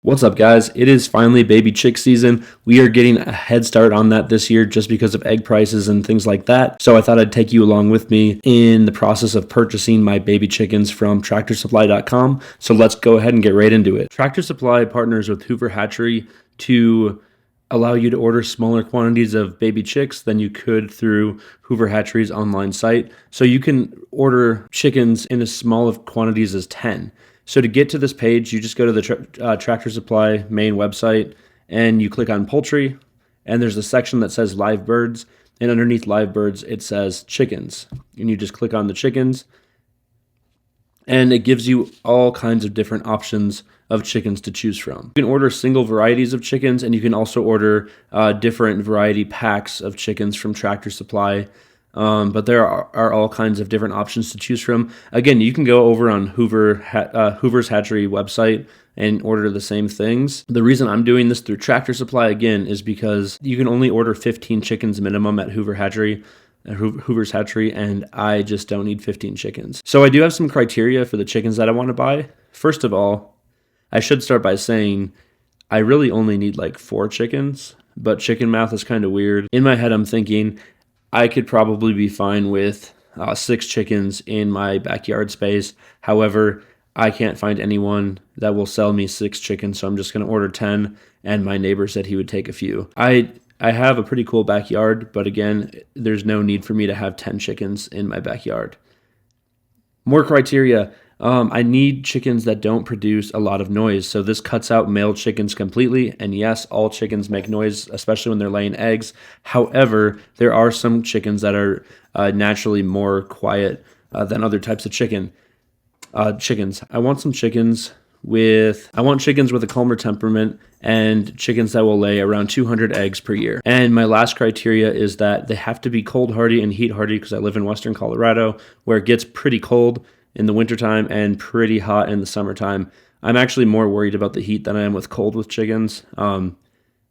What's up, guys? It is finally baby chick season. We are getting a head start on that this year just because of egg prices and things like that. So I thought I'd take you along with me in the process of purchasing my baby chickens from TractorSupply.com. So let's go ahead and get right into it. Tractor Supply partners with Hoover Hatchery to allow you to order smaller quantities of baby chicks than you could through Hoover Hatchery's online site. So you can order chickens in as small of quantities as 10. So to get to this page, you just go to the Tractor Supply main website and you click on poultry, and there's a section that says live birds, and underneath live birds it says chickens, and you just click on the chickens, and it gives you all kinds of different options of chickens to choose from. You can order single varieties of chickens, and you can also order different variety packs of chickens from Tractor Supply. But there are all kinds of different options to choose from. Again, you can go over on Hoover's Hatchery website and order the same things. The reason I'm doing this through Tractor Supply, again, is because you can only order 15 chickens minimum at Hoover's Hatchery, and I just don't need 15 chickens. So I do have some criteria for the chickens that I want to buy. First of all, I should start by saying I really only need like 4 chickens, but chicken math is kind of weird. In my head, I'm thinking I could probably be fine with 6 chickens in my backyard space. However, I can't find anyone that will sell me 6 chickens, so I'm just going to order 10, and my neighbor said he would take a few. I have a pretty cool backyard, but again, there's no need for me to have 10 chickens in my backyard. More criteria. I need chickens that don't produce a lot of noise. So this cuts out male chickens completely. And yes, all chickens make noise, especially when they're laying eggs. However, there are some chickens that are naturally more quiet than other types of chickens. I want chickens with a calmer temperament and chickens that will lay around 200 eggs per year. And my last criteria is that they have to be cold hardy and heat hardy, because I live in Western Colorado where it gets pretty cold in the wintertime and pretty hot in the summertime. I'm actually more worried about the heat than I am with cold with chickens.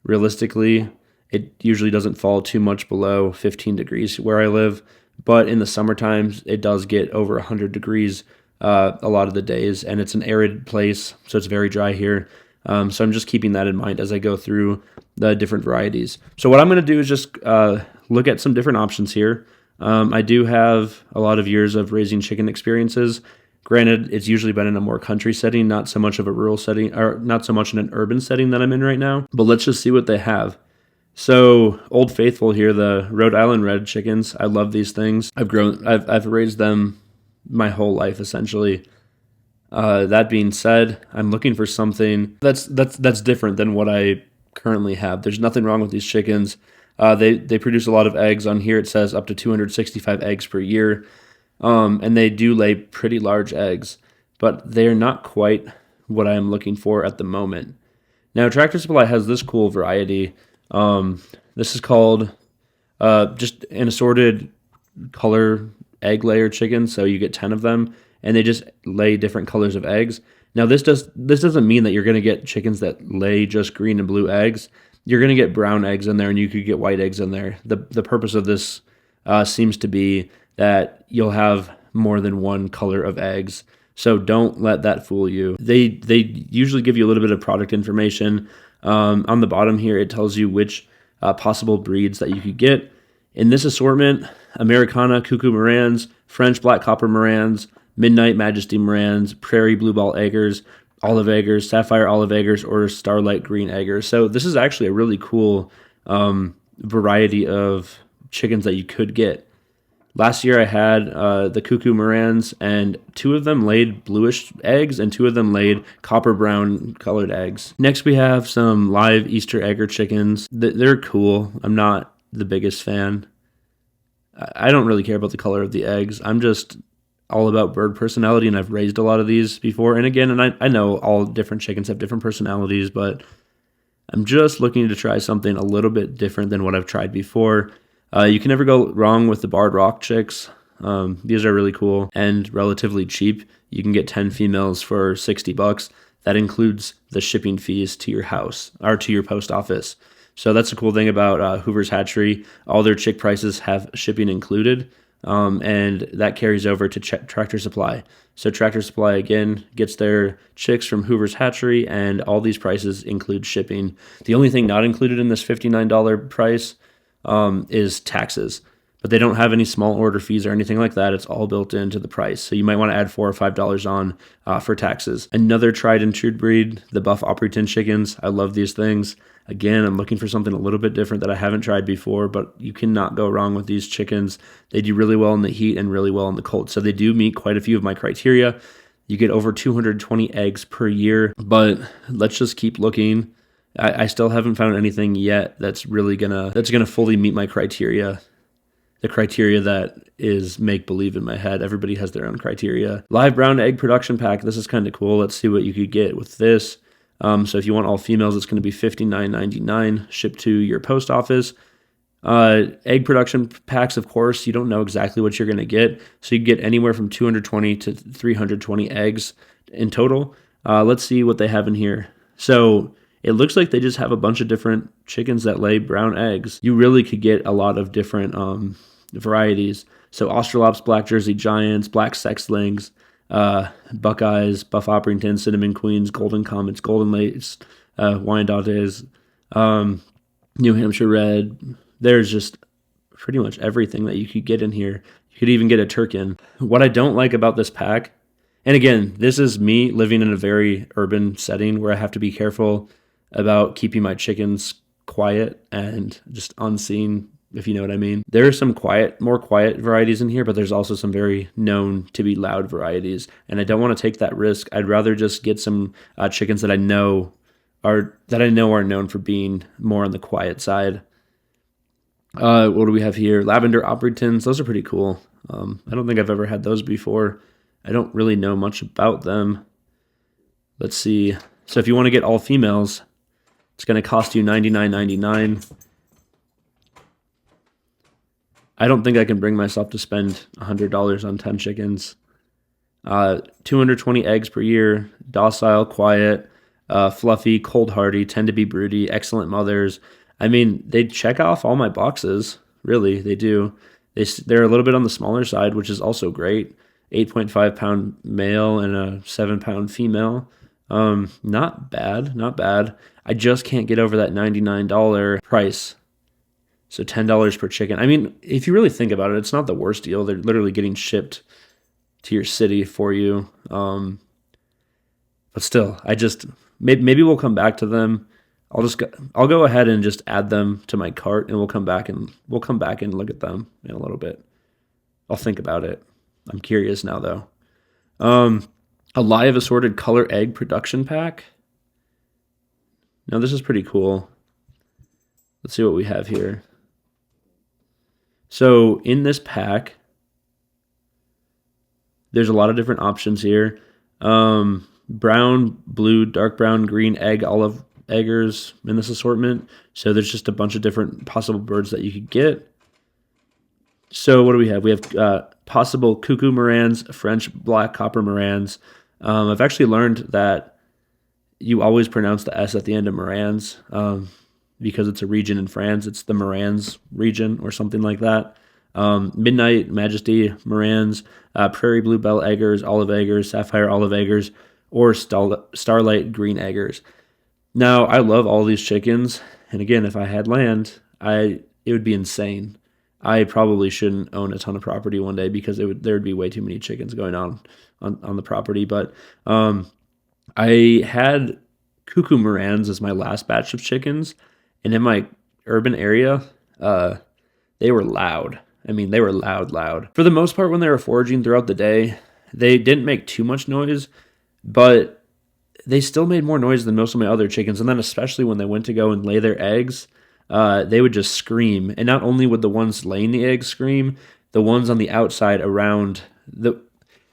Realistically, it usually doesn't fall too much below 15 degrees where I live, but in the summertime, it does get over 100 degrees a lot of the days, and it's an arid place, so it's very dry here. So I'm just keeping that in mind as I go through the different varieties. So what I'm going to do is just look at some different options here. I do have a lot of years of raising chicken experiences. Granted, it's usually been in a more country setting, not so much of a rural setting, or not so much in an urban setting that I'm in right now. But let's just see what they have. So Old Faithful here, the Rhode Island Red chickens. I love these things. I've raised them my whole life essentially. That being said, I'm looking for something that's different than what I currently have. There's nothing wrong with these chickens. They produce a lot of eggs. On here it says up to 265 eggs per year, and they do lay pretty large eggs, but they're not quite what I am looking for at the moment. Now, Tractor Supply has this cool variety. This is called just an assorted color egg layer chicken, so you get 10 of them, and they just lay different colors of eggs. Now, this doesn't mean that you're going to get chickens that lay just green and blue eggs. You're going to get brown eggs in there, and you could get white eggs in there. The purpose of this seems to be that you'll have more than one color of eggs. So don't let that fool you. They usually give you a little bit of product information. On the bottom here, it tells you which possible breeds that you could get. In this assortment, Americana Cuckoo Marans, French Black Copper Marans, Midnight Majesty Marans, Prairie Bluebell Eggers, Olive Eggers, Sapphire Olive Eggers, or Starlight Green Eggers. So this is actually a really cool variety of chickens that you could get. Last year I had the Cuckoo Marans, and 2 of them laid bluish eggs and 2 of them laid copper brown colored eggs. Next we have some live Easter egger chickens. They're cool. I'm not the biggest fan. I don't really care about the color of the eggs. I'm just all about bird personality, and I've raised a lot of these before. And again, I know all different chickens have different personalities, but I'm just looking to try something a little bit different than what I've tried before. You can never go wrong with the Barred Rock chicks. These are really cool and relatively cheap. You can get 10 females for $60. That includes the shipping fees to your house or to your post office. So that's the cool thing about Hoover's Hatchery. All their chick prices have shipping included. and that carries over to Tractor Supply. So Tractor Supply, again, gets their chicks from Hoover's Hatchery, and all these prices include shipping. The only thing not included in this $59 price is taxes. But they don't have any small order fees or anything like that. It's all built into the price. So you might want to add $4 or $5 on for taxes. Another tried and true breed, the Buff Opryton chickens. I love these things. Again, I'm looking for something a little bit different that I haven't tried before, but you cannot go wrong with these chickens. They do really well in the heat and really well in the cold. So they do meet quite a few of my criteria. You get over 220 eggs per year, but let's just keep looking. I still haven't found anything yet that's gonna fully meet my criteria. The criteria that is make-believe in my head. Everybody has their own criteria. Live brown egg production pack. This is kind of cool. Let's see what you could get with this. So if you want all females, it's going to be $59.99 shipped to your post office. Egg production packs, of course, you don't know exactly what you're going to get. So you get anywhere from 220 to 320 eggs in total. Let's see what they have in here. So it looks like they just have a bunch of different chickens that lay brown eggs. You really could get a lot of different varieties. So Australops, Black Jersey Giants, Black Sexlings, Buckeyes, Buff Opryton, Cinnamon Queens, Golden Comets, Golden Lace, Wyandottes, New Hampshire Red. There's just pretty much everything that you could get in here. You could even get a Turkin. What I don't like about this pack, and again, this is me living in a very urban setting where I have to be careful about keeping my chickens quiet and just unseen, if you know what I mean. There are some more quiet varieties in here, but there's also some very known to be loud varieties, and I don't want to take that risk. I'd rather just get some chickens that I know are known for being more on the quiet side. What do we have here? Lavender Oprytons. Those are pretty cool. I don't think I've ever had those before. I don't really know much about them. Let's see. So if you want to get all females, it's going to cost you $99.99. I don't think I can bring myself to spend $100 on 10 chickens. 220 eggs per year, docile, quiet, fluffy, cold hardy, tend to be broody, excellent mothers. I mean, they check off all my boxes. Really, they do. They're a little bit on the smaller side, which is also great. 8.5 pound male and a 7 pound female. Not bad. I just can't get over that $99 price. So $10 per chicken. I mean, if you really think about it, it's not the worst deal. They're literally getting shipped to your city for you. But still, maybe we'll come back to them. I'll go ahead and just add them to my cart, and we'll come back and look at them in a little bit. I'll think about it. I'm curious now though. A live assorted color egg production pack. Now this is pretty cool. Let's see what we have here. So in this pack, there's a lot of different options here. Brown, blue, dark brown, green, egg, olive eggers in this assortment. So there's just a bunch of different possible birds that you could get. So what do we have? We have possible cuckoo Morans, French black copper Morans. I've actually learned that you always pronounce the S at the end of Morans because it's a region in France. It's the Morans region or something like that. Midnight Majesty Morans, Prairie Bluebell Eggers, Olive Eggers, Sapphire Olive Eggers, or Starlight Green Eggers. Now, I love all these chickens, and again, if I had land, it would be insane. I probably shouldn't own a ton of property one day because there would be way too many chickens going on the property. But I had cuckoo Morans as my last batch of chickens, and in my urban area, they were loud. I mean, they were loud. For the most part, when they were foraging throughout the day, they didn't make too much noise, but they still made more noise than most of my other chickens. And then especially when they went to go and lay their eggs, they would just scream. And not only would the ones laying the eggs scream, the ones on the outside around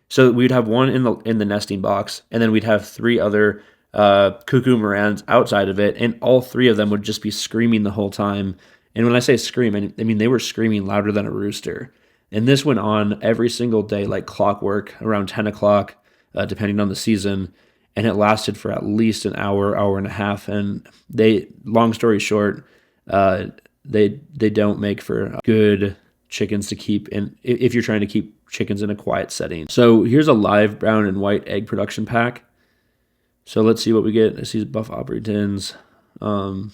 so we'd have one in the nesting box, and then we'd have 3 other cuckoo Morans outside of it, and all 3 of them would just be screaming the whole time. And when I say scream, I mean they were screaming louder than a rooster. And this went on every single day like clockwork around 10 o'clock, depending on the season. And it lasted for at least an hour and a half. And long story short, they don't make for good chickens to keep in if you're trying to keep chickens in a quiet setting. So here's a live brown and white egg production pack. So let's see what we get. I see buff Opry tins. So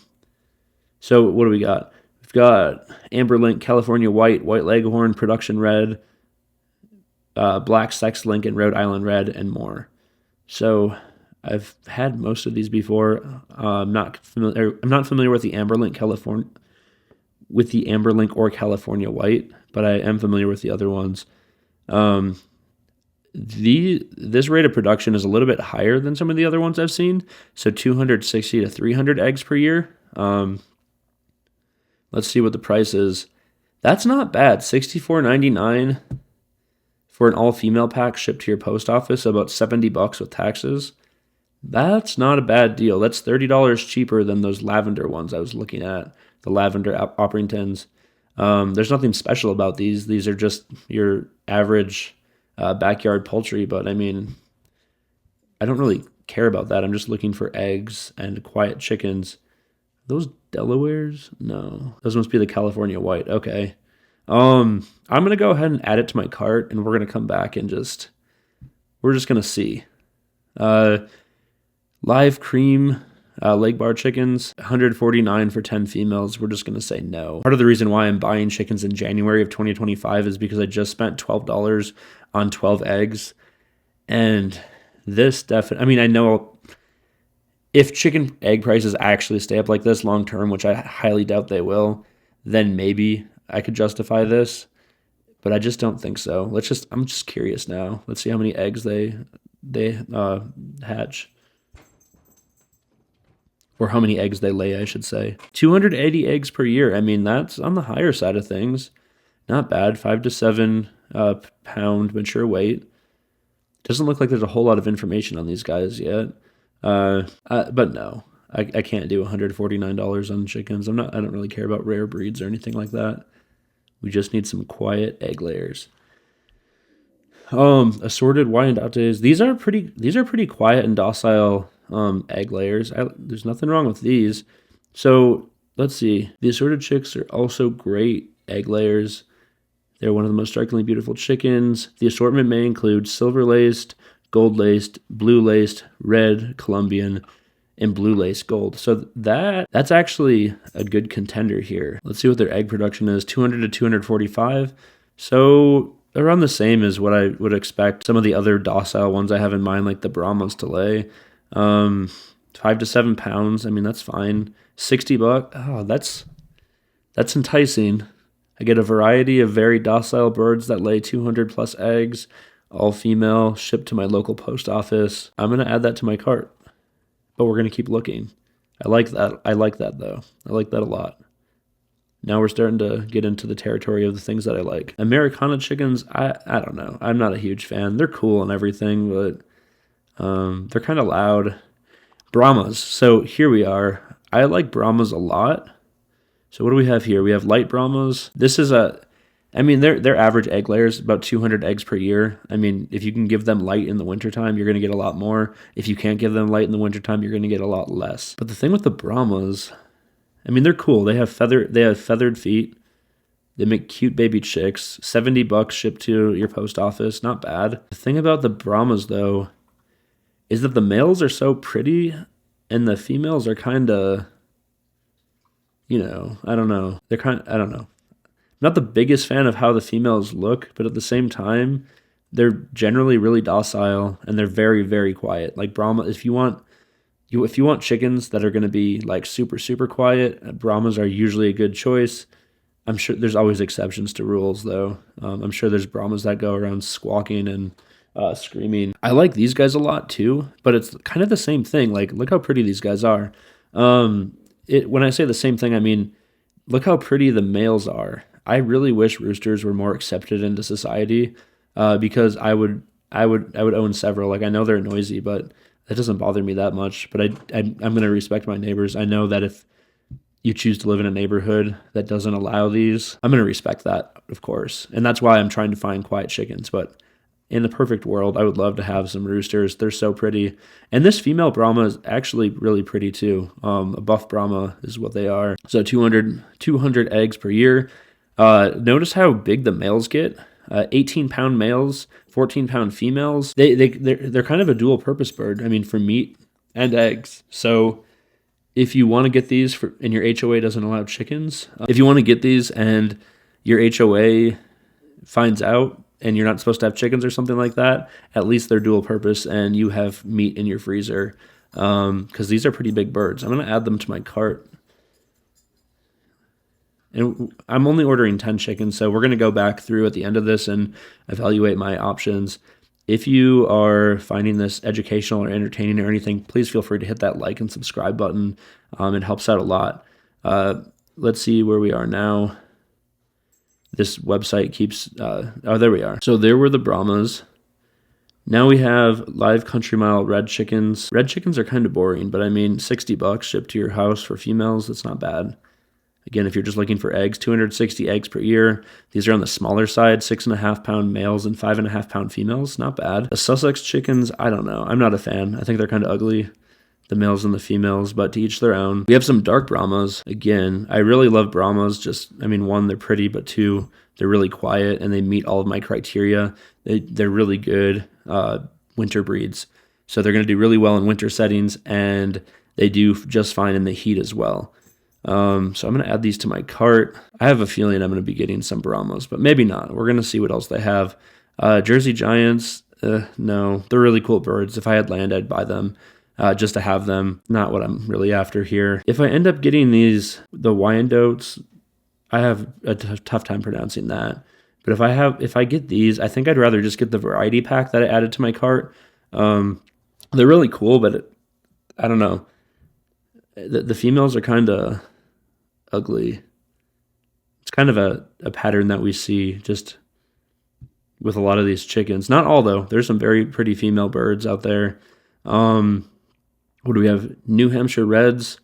what do we got? We've got Amberlink, California White, White Leghorn, Production Red, Black Sex Link, and Rhode Island Red, and more. So I've had most of these before. I'm not familiar with the Amberlink or California White, but I am familiar with the other ones. This rate of production is a little bit higher than some of the other ones I've seen. So 260 to 300 eggs per year. Let's see what the price is. That's not bad. $64.99 for an all-female pack shipped to your post office, about $70 with taxes. That's not a bad deal. That's $30 cheaper than those lavender ones I was looking at, the lavender Opringtons. There's nothing special about these. These are just your average backyard poultry, but I mean, I don't really care about that. I'm just looking for eggs and quiet chickens. Those Delawares? No. Those must be the California White. Okay. I'm going to go ahead and add it to my cart, and we're going to come back and we're just going to see. Live cream leg bar chickens, $149 for 10 females. We're just going to say no. Part of the reason why I'm buying chickens in January of 2025 is because I just spent $12 on 12 eggs. And this definitely, I know if chicken egg prices actually stay up like this long term, which I highly doubt they will, then maybe I could justify this. But I just don't think so. I'm just curious now. Let's see how many eggs they hatch. Or how many eggs they lay, I should say. 280 eggs per year. I mean, that's on the higher side of things. Not bad. 5 to 7 pound mature weight. Doesn't look like there's a whole lot of information on these guys yet. But no, I can't do $149 on chickens. I don't really care about rare breeds or anything like that. We just need some quiet egg layers. Assorted Wyandottes. These are pretty quiet and docile egg layers. There's nothing wrong with these. So let's see. The assorted chicks are also great egg layers. They're one of the most strikingly beautiful chickens. The assortment may include silver-laced, gold-laced, blue-laced, red, Colombian, and blue-laced gold. So that's actually a good contender here. Let's see what their egg production is. 200 to 245. So around the same as what I would expect some of the other docile ones I have in mind, like the Brahmas, to lay. 5 to 7 pounds. I mean, that's fine. $60. Oh, that's enticing. I get a variety of very docile birds that lay 200 plus eggs, all female, shipped to my local post office. I'm going to add that to my cart, but we're going to keep looking. I like that. I like that, though. I like that a lot. Now we're starting to get into the territory of the things that I like. Americana chickens, I don't know. I'm not a huge fan. They're cool and everything, but they're kind of loud. Brahmas. So here we are. I like Brahmas a lot. So what do we have here? We have light Brahmas. This is their average egg layers about 200 eggs per year. I mean, if you can give them light in the wintertime, you're going to get a lot more. If you can't give them light in the wintertime, you're going to get a lot less. But the thing with the Brahmas, they're cool. They have feathered feet. They make cute baby chicks. $70 shipped to your post office. Not bad. The thing about the Brahmas, though, is that the males are so pretty and the females are kind of, I don't know. I don't know. I'm not the biggest fan of how the females look, but at the same time, they're generally really docile and they're very, very quiet. Like Brahma, if you want chickens that are going to be like super, super quiet, Brahmas are usually a good choice. I'm sure there's always exceptions to rules, though. I'm sure there's Brahmas that go around squawking and screaming. I like these guys a lot too, but it's kind of the same thing. Like, look how pretty these guys are. When I say the same thing, I mean, look how pretty the males are. I really wish roosters were more accepted into society, because I would own several. Like, I know they're noisy, but that doesn't bother me that much. But I'm going to respect my neighbors. I know that if you choose to live in a neighborhood that doesn't allow these, I'm going to respect that, of course. And that's why I'm trying to find quiet chickens. But in the perfect world, I would love to have some roosters. They're so pretty. And this female Brahma is actually really pretty too. A buff Brahma is what they are. So 200 eggs per year. Notice how big the males get. 18-pound males, 14-pound females. They're kind of a dual purpose bird. I mean, for meat and eggs. So if you want to get these and your HOA doesn't allow chickens, if you want to get these and your HOA finds out and you're not supposed to have chickens or something like that, at least they're dual purpose and you have meat in your freezer. Because these are pretty big birds. I'm going to add them to my cart. And I'm only ordering 10 chickens, so we're going to go back through at the end of this and evaluate my options. If you are finding this educational or entertaining or anything, please feel free to hit that like and subscribe button. It helps out a lot. Let's see where we are now. This website keeps... there we are. So there were the Brahmas. Now we have live country mile red chickens. Red chickens are kind of boring, but I mean, $60 shipped to your house for females, that's not bad. Again, if you're just looking for eggs, 260 eggs per year. These are on the smaller side, 6.5-pound males and 5.5-pound females. Not bad. The Sussex chickens, I don't know. I'm not a fan. I think they're kind of ugly, the males and the females, but to each their own. We have some dark Brahmas. Again, I really love Brahmas. One, they're pretty, but two, they're really quiet and they meet all of my criteria. They're really good winter breeds. So they're going to do really well in winter settings, and they do just fine in the heat as well. So I'm going to add these to my cart. I have a feeling I'm going to be getting some Brahmas, but maybe not. We're going to see what else they have. Jersey Giants, no. They're really cool birds. If I had land, I'd buy them just to have them. Not what I'm really after here. If I end up getting the Wyandottes, I have a tough time pronouncing that. But if I get these, I think I'd rather just get the variety pack that I added to my cart. They're really cool, but I don't know. The females are kind of ugly. It's kind of a pattern that we see just with a lot of these chickens. Not all, though. There's some very pretty female birds out there. What do we have? New Hampshire Reds.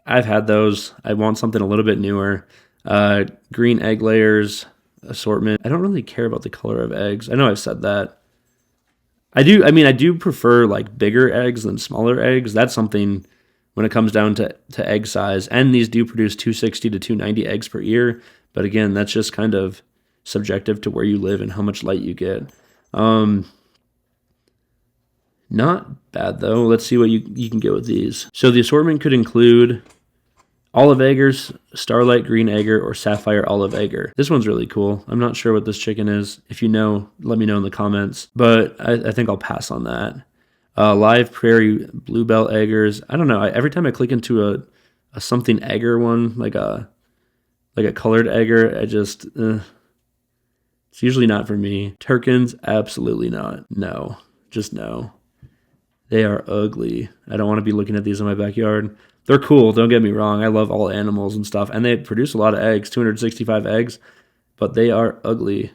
I've had those. I want something a little bit newer. Green egg layers assortment. I don't really care about the color of eggs. I know I've said that. I do prefer like bigger eggs than smaller eggs. That's something when it comes down to egg size. And these do produce 260 to 290 eggs per year. But again, that's just kind of subjective to where you live and how much light you get. Not bad though. Let's see what you can get with these. So the assortment could include olive eggers, starlight green egger, or sapphire olive egger. This one's really cool. I'm not sure what this chicken is. If you know, let me know in the comments. But I think I'll pass on that. Live prairie bluebell eggers. I don't know. Every time I click into a something egger one, like a colored egger, it's usually not for me. Turkins, absolutely not. No, just no. They are ugly. I don't want to be looking at these in my backyard. They're cool, don't get me wrong. I love all animals and stuff. And they produce a lot of eggs, 265 eggs. But they are ugly.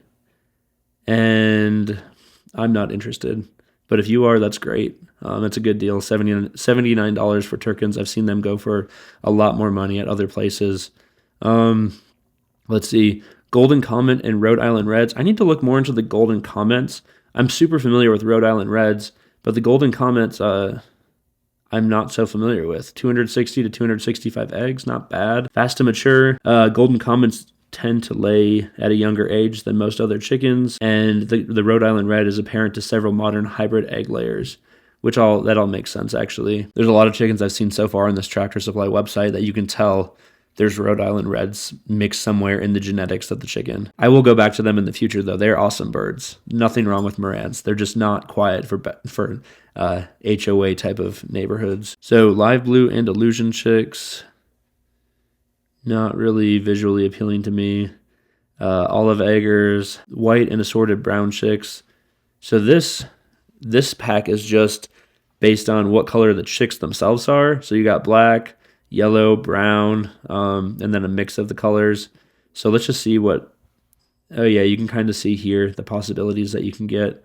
And I'm not interested. But if you are, that's great. It's a good deal. $79 for Turkins. I've seen them go for a lot more money at other places. Let's see. Golden Comet and Rhode Island Reds. I need to look more into the Golden Comets. I'm super familiar with Rhode Island Reds. But the Golden Comets, I'm not so familiar with. 260 to 265 eggs, not bad. Fast to mature. Golden Comets tend to lay at a younger age than most other chickens, and the Rhode Island Red is apparent to several modern hybrid egg layers, that all makes sense, actually. There's a lot of chickens I've seen so far on this Tractor Supply website that you can tell there's Rhode Island Reds mixed somewhere in the genetics of the chicken. I will go back to them in the future, though. They're awesome birds. Nothing wrong with Marantz. They're just not quiet for HOA type of neighborhoods. So live blue and illusion chicks, not really visually appealing to me. Olive eggers, white and assorted brown chicks. So this pack is just based on what color the chicks themselves are. So you got black, yellow, brown, and then a mix of the colors. So let's just see you can kind of see here the possibilities that you can get.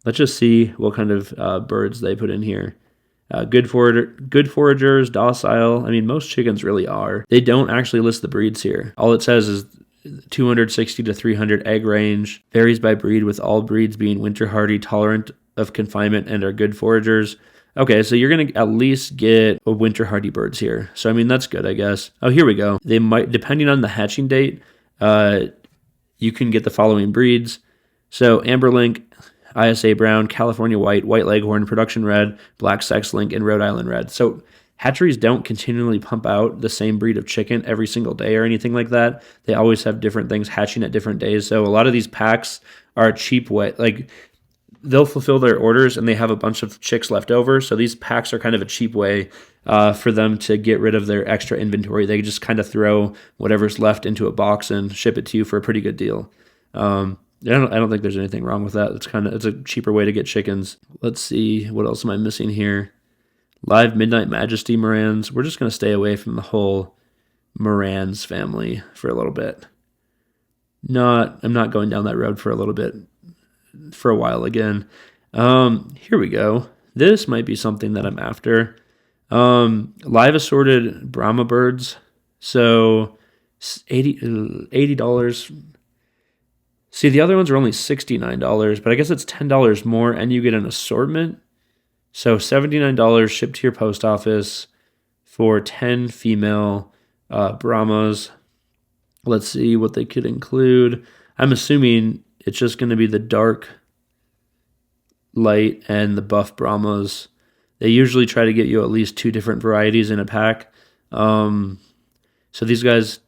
Let's just see what kind of birds they put in here. Good foragers, docile. I mean, most chickens really are. They don't actually list the breeds here. All it says is 260 to 300 egg range. Varies by breed, with all breeds being winter hardy, tolerant of confinement, and are good foragers. Okay, so you're going to at least get a winter hardy birds here. So, I mean, that's good, I guess. Oh, here we go. They might, depending on the hatching date, you can get the following breeds. So, Amberlink, ISA Brown, California White, White Leghorn, Production Red, Black Sex Link, and Rhode Island Red. So, hatcheries don't continually pump out the same breed of chicken every single day or anything like that. They always have different things hatching at different days. So, a lot of these packs are a cheap way. Like, they'll fulfill their orders and they have a bunch of chicks left over. So these packs are kind of a cheap way for them to get rid of their extra inventory. They just kind of throw whatever's left into a box and ship it to you for a pretty good deal. I don't think there's anything wrong with that. It's a cheaper way to get chickens. Let's see, what else am I missing here? Live Midnight Majesty Morans. We're just going to stay away from the whole Morans family for a little bit. I'm not going down that road for a little bit. For a while again. Here we go. This might be something that I'm after. Live assorted Brahma birds. So $80. See, the other ones are only $69, but I guess it's $10 more and you get an assortment. So $79 shipped to your post office for 10 female Brahmas. Let's see what they could include. I'm assuming it's just going to be the dark, light, and the buff Brahmas. They usually try to get you at least 2 different varieties in a pack. So these guys,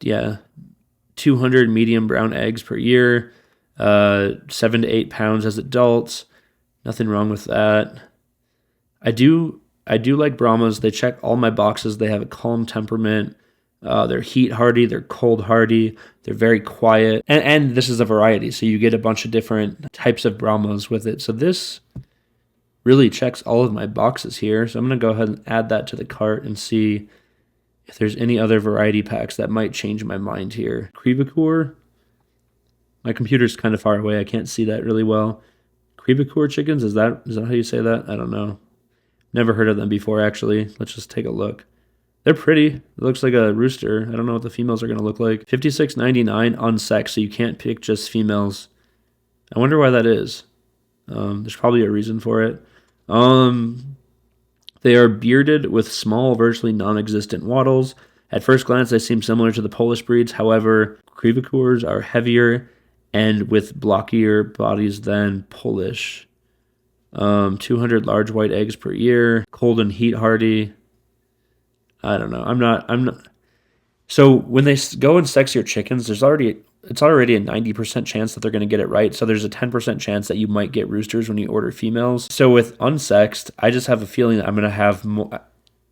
200 medium brown eggs per year, 7 to 8 pounds as adults. Nothing wrong with that. I do like Brahmas. They check all my boxes. They have a calm temperament. They're heat hardy, they're cold hardy, they're very quiet. And this is a variety, so you get a bunch of different types of Brahmas with it. So this really checks all of my boxes here. So I'm going to go ahead and add that to the cart and see if there's any other variety packs that might change my mind here. Crevecoeur. My computer's kind of far away. I can't see that really well. Crevecoeur chickens, is that how you say that? I don't know. Never heard of them before, actually. Let's just take a look. They're pretty. It looks like a rooster. I don't know what the females are going to look like. $56.99 unsexed, so you can't pick just females. I wonder why that is. There's probably a reason for it. They are bearded with small, virtually non-existent wattles. At first glance, they seem similar to the Polish breeds. However, Crevecoeurs are heavier and with blockier bodies than Polish. 200 large white eggs per year. Cold and heat hardy. I don't know. I'm not. So when they go and sex your chickens, it's already a 90% chance that they're going to get it right. So there's a 10% chance that you might get roosters when you order females. So with unsexed, I just have a feeling that I'm going to have more.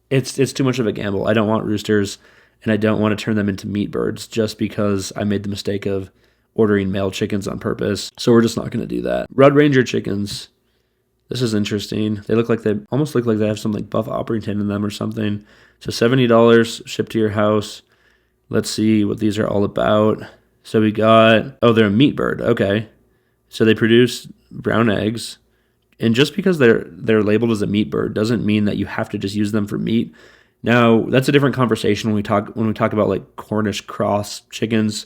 It's too much of a gamble. I don't want roosters, and I don't want to turn them into meat birds just because I made the mistake of ordering male chickens on purpose. So we're just not going to do that. Red Ranger chickens. This is interesting. They almost look like they have some like buff Orpington in them or something. So $70 shipped to your house. Let's see what these are all about. So we got, they're a meat bird. Okay. So they produce brown eggs. And just because they're labeled as a meat bird doesn't mean that you have to just use them for meat. Now, that's a different conversation when we talk about like Cornish cross chickens.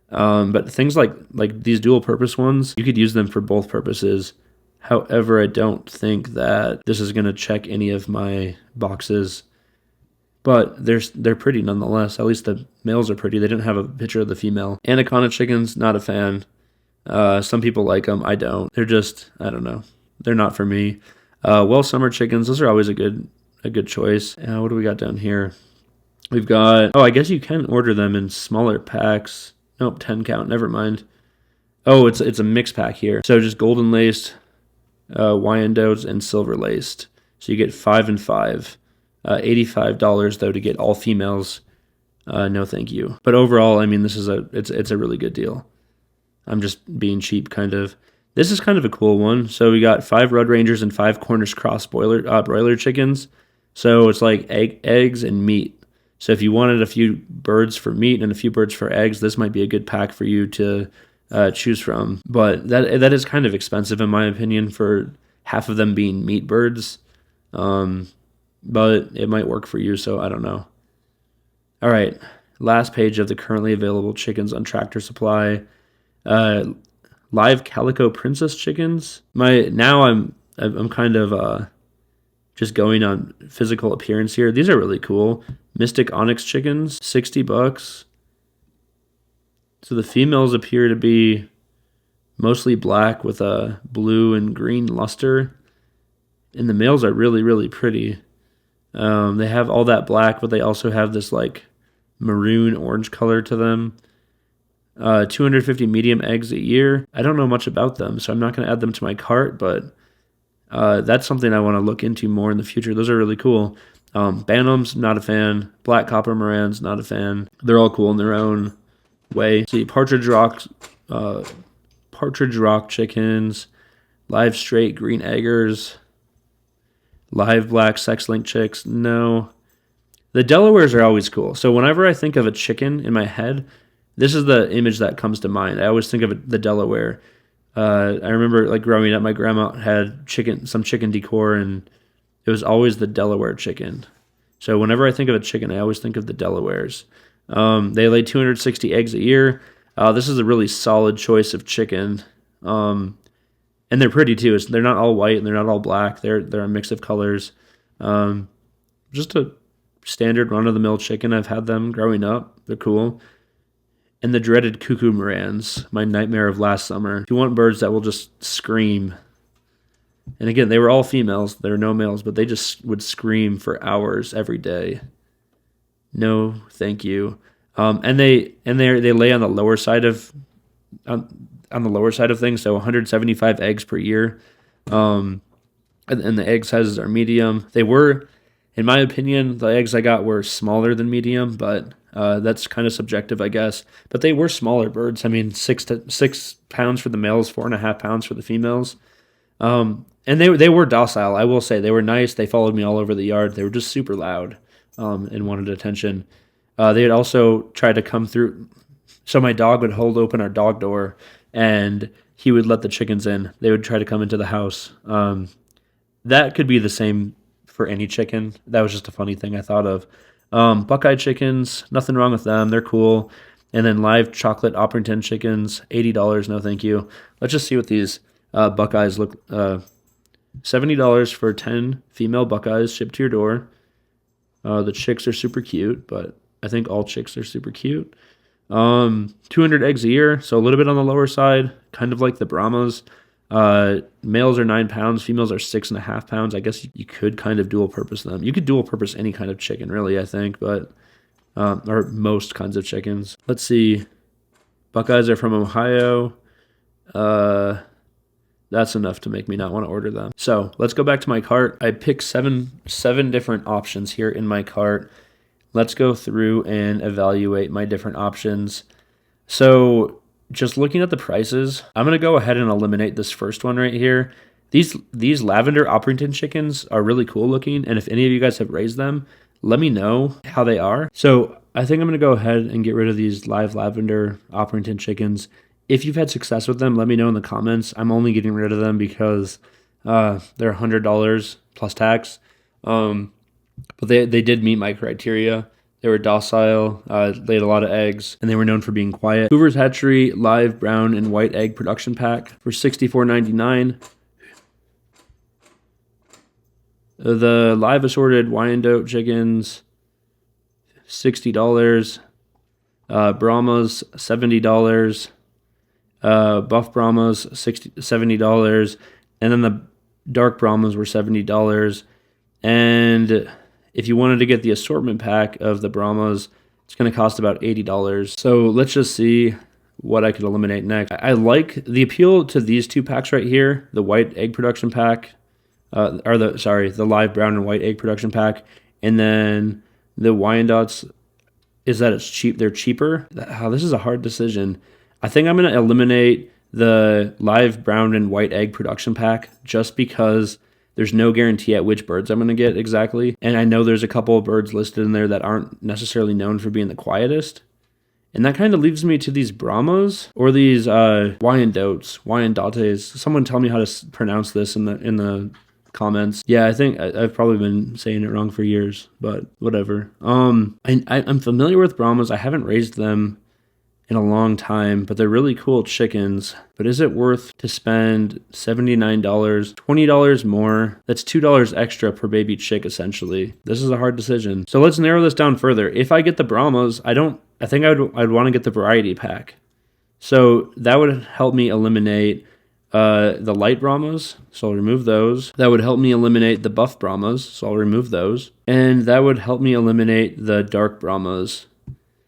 But things like these dual purpose ones, you could use them for both purposes. However, I don't think that this is going to check any of my boxes. But they're pretty nonetheless. At least the males are pretty. They didn't have a picture of the female. Anaconda chickens, not a fan. Some people like them. I don't. They're just, I don't know. They're not for me. Well, summer chickens, those are always a good choice. What do we got down here? We've got, I guess you can order them in smaller packs. Nope, 10 count. Never mind. Oh, it's a mixed pack here. So just golden laced, Wyandottes, and silver laced. So you get 5 and 5. $85 though to get all females. No, thank you. But overall, I mean, this is it's a really good deal. I'm just being cheap, kind of. This is kind of a cool one. So we got 5 Red Rangers and 5 Cornish cross broiler chickens. So it's like eggs and meat. So if you wanted a few birds for meat and a few birds for eggs, this might be a good pack for you to choose from. But that is kind of expensive in my opinion for half of them being meat birds. But it might work for you, so I don't know. All right, last page of the currently available chickens on Tractor Supply. Live Calico Princess chickens. I'm kind of just going on physical appearance here, these are really cool. Mystic Onyx chickens, $60. So the females appear to be mostly black with a blue and green luster. And the males are really, really pretty. They have all that black, but they also have this like maroon orange color to them. 250 medium eggs a year. I don't know much about them, so I'm not going to add them to my cart, but that's something I want to look into more in the future. Those are really cool. Bantams, not a fan. Black Copper Morans, not a fan. They're all cool in their own way. See, Partridge Rock chickens, live straight green eggers, live black sex-link chicks. No. The Delawares are always cool. So whenever I think of a chicken in my head, this is the image that comes to mind. I always think of the Delaware. I remember like growing up, my grandma had some chicken decor, and it was always the Delaware chicken. So whenever I think of a chicken, I always think of the Delawares. They lay 260 eggs a year. This is a really solid choice of chicken. And they're pretty too. They're not all white and they're not all black. They're a mix of colors. Just a standard run-of-the-mill chicken. I've had them growing up. They're cool. And the dreaded cuckoo Morans, my nightmare of last summer. If you want birds that will just scream, and again, they were all females. There were no males, but they just would scream for hours every day. No, thank you. And they lay on the lower side of things, so 175 eggs per year. And the egg sizes are medium. They were, in my opinion, the eggs I got were smaller than medium, but that's kind of subjective, I guess. But they were smaller birds. I mean, 6 pounds for the males, 4.5 pounds for the females. And they were docile. I will say they were nice. They followed me all over the yard. They were just super loud and wanted attention. They had also tried to come through. So my dog would hold open our dog door, and he would let the chickens in. They would try to come into the house. That could be the same for any chicken. That was just a funny thing I thought of. Buckeye chickens, nothing wrong with them. They're cool. And then live chocolate Oprington chickens, $80. No, thank you. Let's just see what these Buckeyes look. $70 for 10 female Buckeyes shipped to your door. The chicks are super cute, but I think all chicks are super cute. 200 eggs a year, so a little bit on the lower side, kind of like the Brahmas. Males are 9 pounds, females are 6.5 pounds. I guess you could kind of dual purpose them. You could dual purpose any kind of chicken, really, I think, but or most kinds of chickens. Let's see. Buckeyes are from Ohio. That's enough to make me not want to order them. So let's go back to my cart. I picked seven different options here in my cart. Let's go through and evaluate my different options. So just looking at the prices, I'm going to go ahead and eliminate this first one right here. These lavender Oprington chickens are really cool looking, and if any of you guys have raised them, let me know how they are. So I think I'm going to go ahead and get rid of these live lavender Oprington chickens. If you've had success with them, let me know in the comments. I'm only getting rid of them because they're $100 plus tax. But they did meet my criteria. They were docile, laid a lot of eggs, and they were known for being quiet. Hoover's Hatchery live brown and white egg production pack for $64.99. The live assorted Wyandotte chickens, $60. Brahmas, $70. Buff Brahmas, $70. And then the dark Brahmas were $70. And if you wanted to get the assortment pack of the Brahmas, it's going to cost about $80. So let's just see what I could eliminate next. I like the appeal to these two packs right here, the white egg production pack, the live brown and white egg production pack, and then the Wyandottes is that it's cheap. They're cheaper. This is a hard decision. I think I'm going to eliminate the live brown and white egg production pack just because there's no guarantee at which birds I'm going to get exactly. And I know there's a couple of birds listed in there that aren't necessarily known for being the quietest. And that kind of leaves me to these Brahmas or these Wyandottes. Someone tell me how to pronounce this in the comments. Yeah, I think I've probably been saying it wrong for years, but whatever. I'm familiar with Brahmas. I haven't raised them in a long time, but they're really cool chickens. But is it worth to spend $79, $20 more? That's $2 extra per baby chick, essentially. This is a hard decision. So let's narrow this down further. If I get the Brahmas, I think I'd want to get the variety pack. So that would help me eliminate the light Brahmas, so I'll remove those. That would help me eliminate the buff Brahmas, so I'll remove those. And that would help me eliminate the dark Brahmas,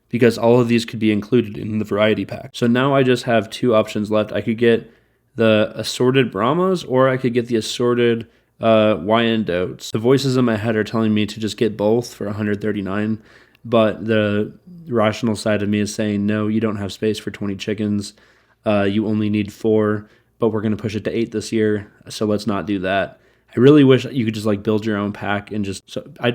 because all of these could be included in the variety pack. So now I just have two options left. I could get the assorted Brahmas, or I could get the assorted Wyandottes. The voices in my head are telling me to just get both for $139, but the rational side of me is saying, no, you don't have space for 20 chickens. You only need 4, but we're going to push it to 8 this year, so let's not do that. I really wish you could just like build your own pack and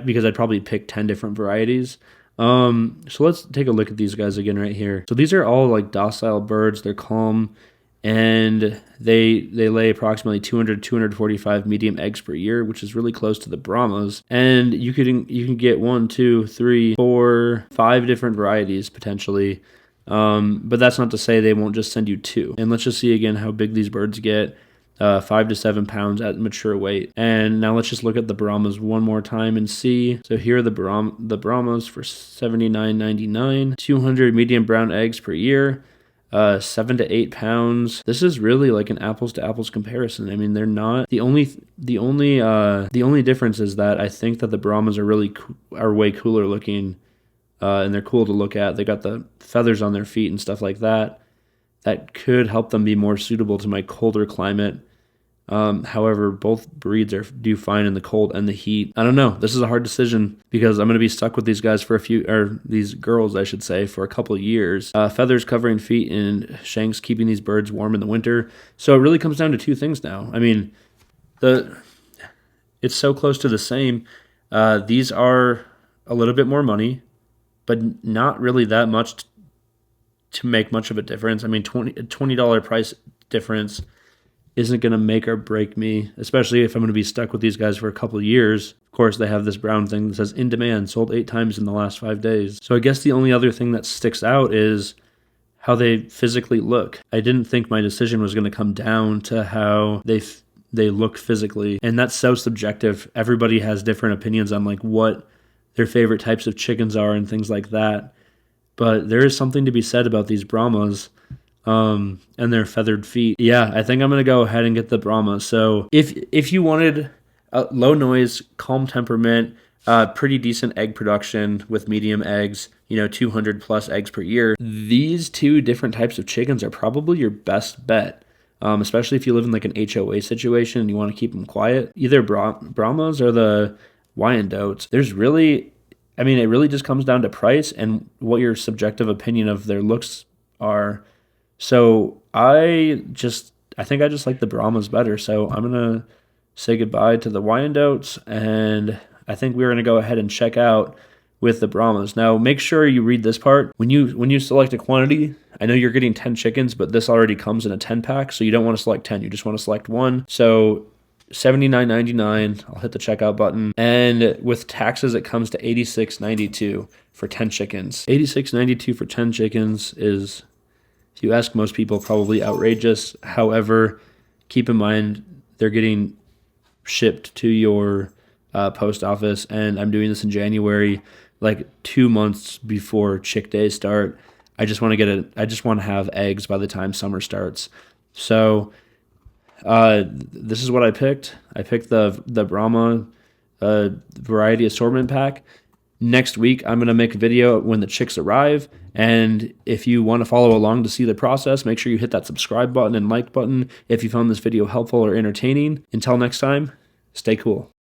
because I'd probably pick 10 different varieties. So let's take a look at these guys again right here. So these are all like docile birds. They're calm, and they lay approximately 200 245 medium eggs per year, which is really close to the Brahmas. And you can get 1, 2, 3, 4, 5 different varieties potentially. But that's not to say they won't just send you 2. And let's just see again how big these birds get. 5 to 7 pounds at mature weight. And now let's just look at the Brahmas one more time and see. So here are the Brahmas for $79.99, 200 medium brown eggs per year, 7 to 8 pounds. This is really like an apples to apples comparison. I mean, they're not the only difference is that I think that the Brahmas are way cooler looking, and they're cool to look at. They got the feathers on their feet and stuff like that. That could help them be more suitable to my colder climate. However, both breeds do fine in the cold and the heat. I don't know. This is a hard decision because I'm going to be stuck with these guys these girls, I should say, for a couple of years. Feathers covering feet and shanks keeping these birds warm in the winter. So it really comes down to 2 things now. I mean, it's so close to the same. These are a little bit more money, but not really that much to make much of a difference. I mean, $20 price difference isn't going to make or break me, especially if I'm going to be stuck with these guys for a couple of years. Of course, they have this brown thing that says in demand, sold 8 times in the last 5 days. So I guess the only other thing that sticks out is how they physically look. I didn't think my decision was going to come down to how they look physically, and that's so subjective. Everybody has different opinions on like what their favorite types of chickens are and things like that. But there is something to be said about these Brahmas and their feathered feet. Yeah, I think I'm going to go ahead and get the Brahma. So if you wanted a low noise, calm temperament, pretty decent egg production with medium eggs, 200 plus eggs per year, these 2 different types of chickens are probably your best bet. Especially if you live in like an HOA situation and you want to keep them quiet. Either Brahmas or the Wyandottes. It really just comes down to price and what your subjective opinion of their looks are. So I think I just like the Brahmas better. So I'm going to say goodbye to the Wyandottes, and I think we're going to go ahead and check out with the Brahmas. Now, make sure you read this part. When you select a quantity, I know you're getting 10 chickens, but this already comes in a 10 pack, so you don't want to select 10. You just want to select 1. So $79.99. I'll hit the checkout button. And with taxes, it comes to $86.92 for 10 chickens. $86.92 for 10 chickens is, if you ask most people, probably outrageous. However, keep in mind they're getting shipped to your post office, and I'm doing this in January, like 2 months before chick days start. I just want to have eggs by the time summer starts. So this is what I picked. I picked the Brahma variety assortment pack. Next week, I'm going to make a video when the chicks arrive. And if you want to follow along to see the process, make sure you hit that subscribe button and like button if you found this video helpful or entertaining. Until next time, stay cool.